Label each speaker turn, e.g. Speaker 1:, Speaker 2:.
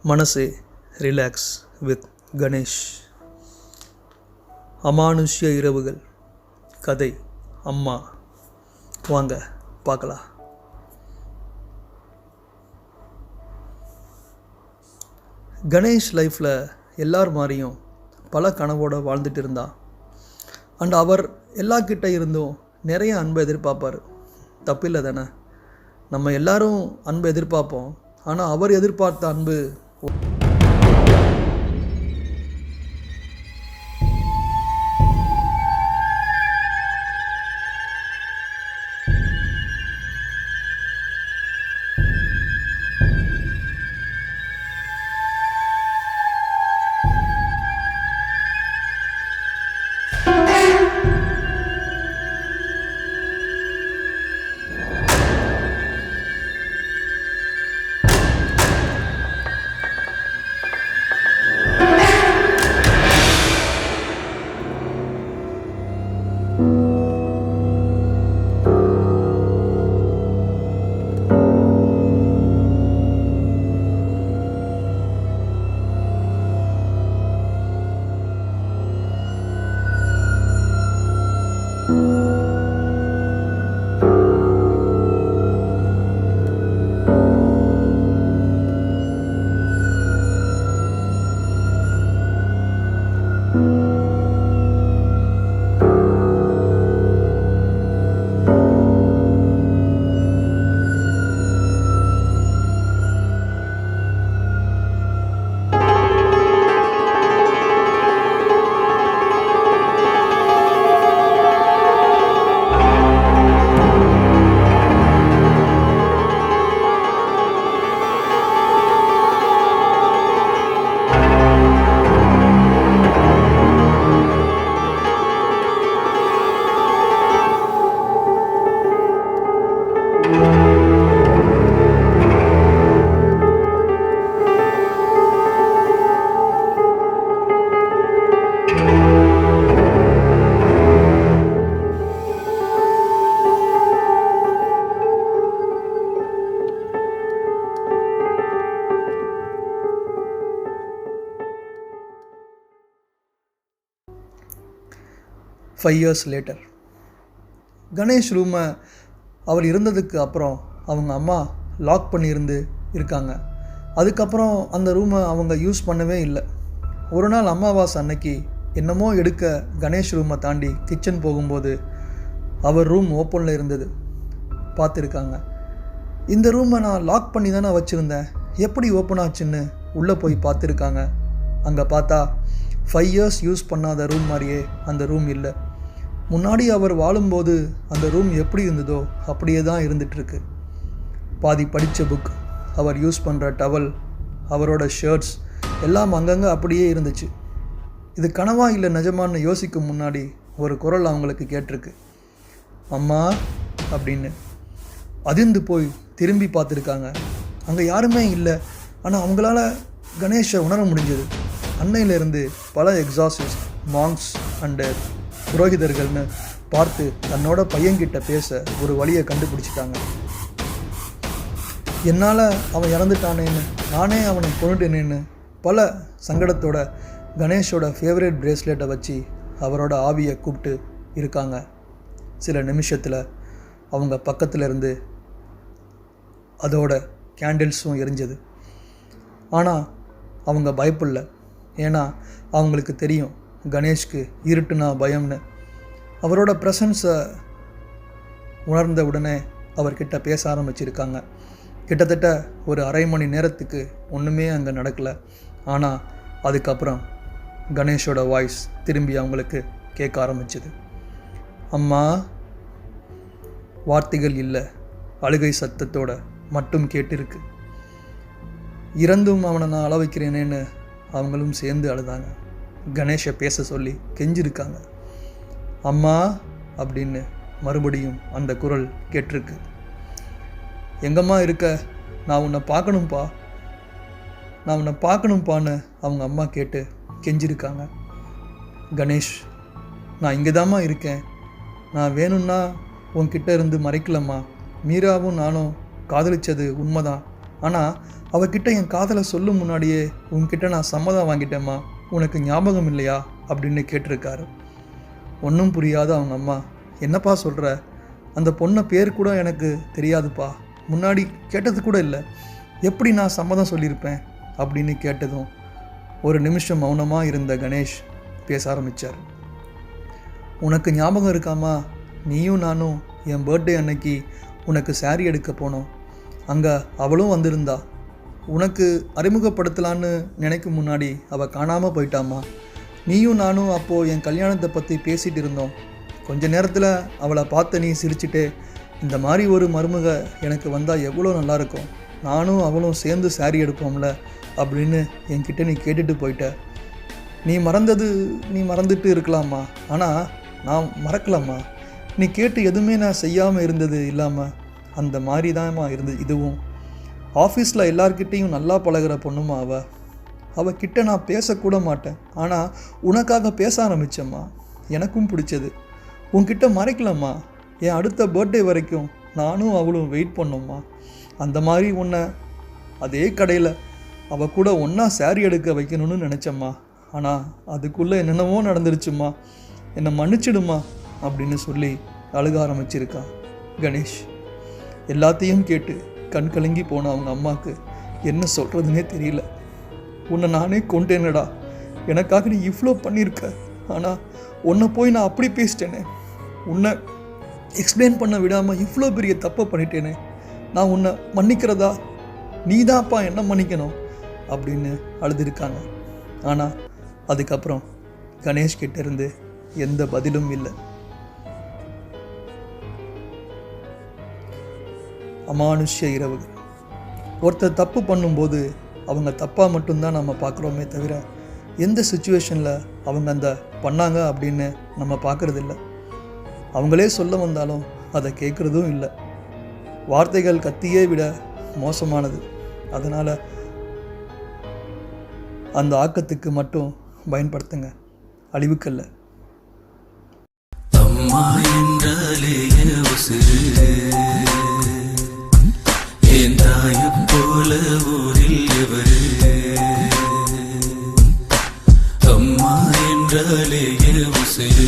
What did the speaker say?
Speaker 1: மனசே relax with Ganesh. அமானுஷ்ய இரவுகள் கதை அம்மா. வாங்க பார்க்கலாம். கணேஷ் லைஃப்பில் எல்லார் மாதிரியும் பல கனவோடு வாழ்ந்துட்டு இருந்தான். அண்ட் அவர் எல்லாக்கிட்ட இருந்தும் நிறைய அன்பை எதிர்பார்ப்பார். தப்பில்லை தானே? நம்ம எல்லாரும் அன்பை எதிர்பார்ப்போம். ஆனால் அவர் எதிர்பார்த்த அன்பு ஃபைவ் இயர்ஸ் லேட்டர். கணேஷ் ரூமை அவர் இருந்ததுக்கு அப்புறம் அவங்க அம்மா லாக் பண்ணியிருந்து இருக்காங்க. அதுக்கப்புறம் அந்த ரூமை அவங்க யூஸ் பண்ணவே இல்லை. ஒரு நாள் அமாவாசை அன்னைக்கு என்னமோ எடுக்க கணேஷ் ரூமை தாண்டி கிச்சன் போகும்போது அவர் ரூம் ஓப்பனில் இருந்தது. பார்த்துருக்காங்க. இந்த ரூமை நான் லாக் பண்ணி தானே வச்சுருந்தேன், எப்படி ஓப்பன் ஆச்சுன்னு உள்ளே போய் பார்த்துருக்காங்க. அங்கே பார்த்தா 5 இயர்ஸ் யூஸ் பண்ணாத ரூம் மாதிரியே அந்த ரூம் இல்லை. முன்னாடி அவர் வாழும்போது அந்த ரூம் எப்படி இருந்ததோ அப்படியே தான் இருந்துகிட்ருக்கு. பாதி படித்த புக், அவர் யூஸ் பண்ணுற டவல், அவரோட ஷர்ட்ஸ் எல்லாம் அங்கங்கே அப்படியே இருந்துச்சு. இது கனவா இல்லை நிஜமான்னு யோசிக்கும் முன்னாடி ஒரு குரல் அவங்களுக்கு கேட்டிருக்கு, அம்மா அப்படின்னு. அதிர்ந்து போய் திரும்பி பார்த்துருக்காங்க. அங்கே யாருமே இல்லை. ஆனால் அவங்களால கணேஷை உணர முடிஞ்சது. அன்னையிலேருந்து பல எக்ஸாசிஸ்ட், மாங்ஸ் அண்டு புரோகிதர்கள்னு பார்த்து தன்னோட பையன்கிட்ட பேச ஒரு வழியை கண்டுபிடிச்சிட்டாங்க. என்னால் அவன் இறந்துட்டானேன்னு, நானே அவனை கொண்டுட்டேனேன்னு பல சங்கடத்தோட கணேஷோட ஃபேவரட் பிரேஸ்லெட்டை வச்சு அவரோட ஆவியை கூப்பிட்டு இருக்காங்க. சில நிமிஷத்தில் அவங்க பக்கத்தில் இருந்து அதோட கேண்டில்ஸும் எரிஞ்சது. ஆனால் அவங்க பயப்படல. ஏன்னா அவங்களுக்கு தெரியும் கணேஷ்க்கு இருட்டுனா பயம்னு. அவரோட ப்ரெசன்ஸை உணர்ந்த உடனே அவர்கிட்ட பேச ஆரம்பிச்சிருக்காங்க. கிட்டத்தட்ட ஒரு அரை மணி நேரத்துக்கு ஒன்றுமே அங்கே நடக்கலை. ஆனால் அதுக்கப்புறம் கணேஷோட வாய்ஸ் திரும்பி அவங்களுக்கு கேட்க ஆரம்பிச்சுது. அம்மா. வார்த்தைகள் இல்லை, அழுகை சத்தத்தோட மட்டும் கேட்டிருக்கு. இறந்தும் அவனை நான் அழ வைக்கிறேனேன்னு அவங்களும் சேர்ந்து அழுதாங்க. கணேஷை பேச சொல்லி கெஞ்சிருக்காங்க. அம்மா அப்படின்னு மறுபடியும் அந்த குரல் கேட்டிருக்கு. எங்கம்மா இருக்க? நான் உன்னை பார்க்கணும்ப்பா, நான் உன்னை பார்க்கணும்ப்பான்னு அவங்க அம்மா கேட்டு கெஞ்சிருக்காங்க. கணேஷ், நான் இங்கே தாம்மா இருக்கேன், நான் வேணும்னா உன்கிட்ட இருந்து மறைக்கலம்மா. மீராவும் நானும் காதலிச்சது உண்மைதான், ஆனால் அவகிட்ட என் காதலை சொல்லும் முன்னாடியே உன்கிட்ட நான் சம்மதம் வாங்கிட்டேம்மா, உனக்கு ஞாபகம் இல்லையா அப்படின்னு கேட்டிருக்காரு. ஒன்றும் புரியாத அவங்க அம்மா, என்னப்பா சொல்கிற, அந்த பொண்ணை பேர் கூட எனக்கு தெரியாதுப்பா, முன்னாடி கேட்டது கூட இல்லை, எப்படி நான் சம்மதம் சொல்லியிருப்பேன் அப்படின்னு கேட்டதும் ஒரு நிமிஷம் மௌனமாக இருந்த கணேஷ் பேச ஆரம்பித்தார். உனக்கு ஞாபகம் இருக்காமா, நீயும் நானும் என் பர்த்டே அன்னைக்கு உனக்கு சாரி எடுக்க போனோம். அங்கே அவளும் வந்திருந்தா. உனக்கு அறிமுகப்படுத்தலான்னு நினைக்கும் முன்னாடி அவள் காணாமல் போயிட்டாமா. நீயும் நானும் அப்போது என் கல்யாணத்தை பற்றி பேசிகிட்டு இருந்தோம். கொஞ்ச நேரத்தில் அவளை பார்த்த நீ சிரிச்சுட்டு, இந்த மாதிரி ஒரு மருமக எனக்கு வந்தால் எவ்வளோ நல்லாயிருக்கும், நானும் அவளும் சேர்ந்து சாரி எடுப்போம்ல அப்படின்னு என்கிட்ட நீ கேட்டுட்டு போயிட்ட. நீ மறந்துட்டு இருக்கலாமா, ஆனால் நான் மறக்கலாமா. நீ கேட்டு எதுவுமே நான் செய்யாமல் இருந்தது இல்லாமல் அந்த மாதிரி தான்மா இருந்தது. இதுவும் ஆஃபீஸில் எல்லார்கிட்டேயும் நல்லா பழகிற பொண்ணுமா அவகிட்ட நான் பேசக்கூட மாட்டேன், ஆனால் உனக்காக பேச ஆரம்பித்தேம்மா. எனக்கும் பிடிச்சது. உன்கிட்ட மறைக்கலாமா. என் அடுத்த பர்த்டே வரைக்கும் நானும் அவளும் வெயிட் பண்ணோம்மா. அந்த மாதிரி உன்னை அதே கடையில் அவள் கூட ஒன்றா சாரி எடுக்க வைக்கணும்னு நினச்சம்மா. ஆனால் அதுக்குள்ளே என்னென்னவோ நடந்துருச்சுமா, என்னை மன்னிச்சிடுமா அப்படின்னு சொல்லி அழுக ஆரம்பிச்சிருக்கா கணேஷ். எல்லாத்தையும் கேட்டு கண் கலங்கி போன அவங்க அம்மாவுக்கு என்ன சொல்கிறதுனே தெரியல. உன்னை நானே கொண்டேனடா, எனக்காக நீ இவ்வளோ பண்ணியிருக்க, ஆனால் உன்னை போய் நான் அப்படி பேசிட்டேனே, உன்னை எக்ஸ்பிளைன் பண்ண விடாமல் இவ்வளோ பெரிய தப்பை பண்ணிட்டேனே, நான் உன்னை மன்னிக்கிறதா, நீ தான்ப்பா என்ன மன்னிக்கணும் அப்படின்னு அழுதுருக்காங்க. ஆனால் அதுக்கப்புறம் கணேஷ் கிட்டேருந்து எந்த பதிலும் இல்லை. அமானுஷ்ய இரவுகள். ஒருத்தர் தப்பு பண்ணும்போது அவங்க தப்பாக மட்டும்தான் நம்ம பார்க்குறோமே தவிர எந்த சுச்சுவேஷனில் அவங்க அந்த பண்ணாங்க அப்படின்னு நம்ம பார்க்குறதில்ல. அவங்களே சொல்ல வந்தாலும் அதை கேட்குறதும் இல்லை. வார்த்தைகள் கத்தியே விட மோசமானது. அதனால் அந்த ஆக்கத்துக்கு மட்டும் பயன்படுத்துங்க, அழிவுக்கல்ல. அம்மா என்றாலே என் தாயை போல ஊரில் எவரு, அம்மா என்றாலே உசிறு.